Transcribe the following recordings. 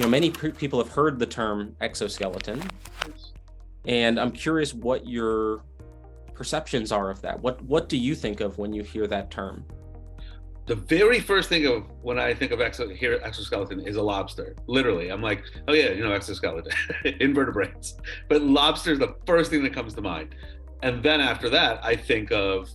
many people have heard the term exoskeleton, and I'm curious what your perceptions are of that. What do you think of when you hear that term? The very first thing of when I think of exoskeleton is a lobster. Literally, I'm like, oh yeah, exoskeleton, invertebrates. But lobster is the first thing that comes to mind. And then after that, I think of,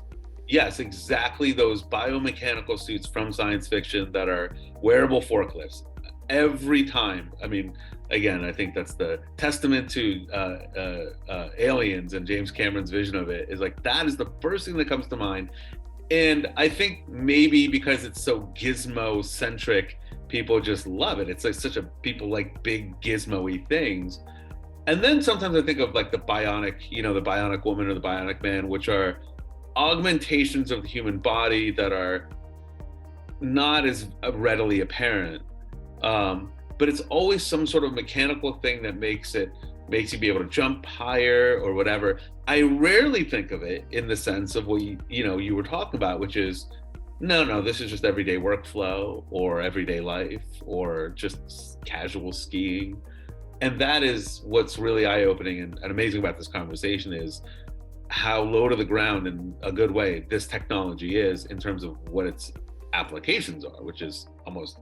yes, exactly those biomechanical suits from science fiction that are wearable forklifts. Every time, I mean, again, I think that's the testament to Aliens and James Cameron's vision of it, is like, that is the first thing that comes to mind. And I think maybe because it's so gizmo centric, people just love it. It's like people like big gizmo-y things. And then sometimes I think of like the bionic woman or the bionic man, which are augmentations of the human body that are not as readily apparent. But it's always some sort of mechanical thing that makes you be able to jump higher or whatever. I rarely think of it in the sense of what you were talking about, which is, no, this is just everyday workflow or everyday life or just casual skiing. And that is what's really eye-opening and amazing about this conversation, is how low to the ground in a good way this technology is in terms of what its applications are, which is almost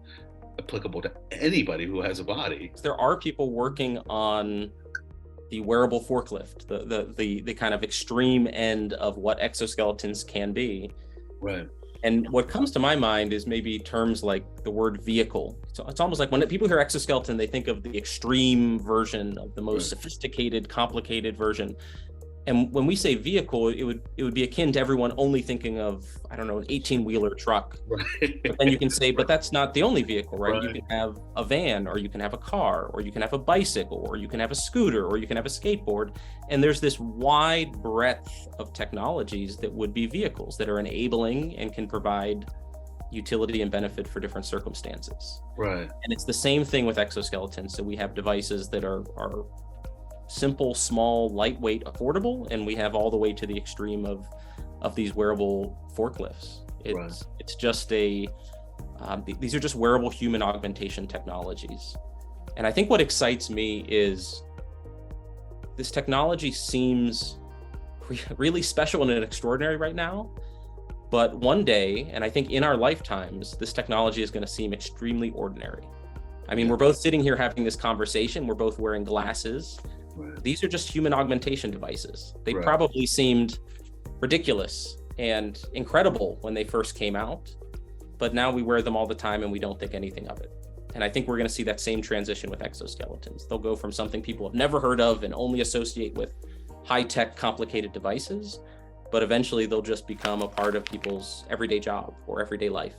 applicable to anybody who has a body. There are people working on the wearable forklift, the kind of extreme end of what exoskeletons can be. Right. And what comes to my mind is maybe terms like the word vehicle. So it's almost like when people hear exoskeleton, they think of the extreme version of the most sophisticated, complicated version. And when we say vehicle, it would be akin to everyone only thinking of, I don't know, an 18-wheeler truck. Right. But then you can say, but that's not the only vehicle, right? You can have a van, or you can have a car, or you can have a bicycle, or you can have a scooter, or you can have a skateboard. And there's this wide breadth of technologies that would be vehicles that are enabling and can provide utility and benefit for different circumstances. Right. And it's the same thing with exoskeletons. So we have devices that are simple, small, lightweight, affordable, and we have all the way to the extreme of these wearable forklifts. It's just these are just wearable human augmentation technologies. And I think what excites me is this technology seems really special and extraordinary right now, but one day, and I think in our lifetimes, this technology is going to seem extremely ordinary. I mean, we're both sitting here having this conversation, we're both wearing glasses. Right. These are just human augmentation devices. They probably seemed ridiculous and incredible when they first came out, but now we wear them all the time and we don't think anything of it. And I think we're going to see that same transition with exoskeletons. They'll go from something people have never heard of and only associate with high-tech, complicated devices, but eventually they'll just become a part of people's everyday job or everyday life.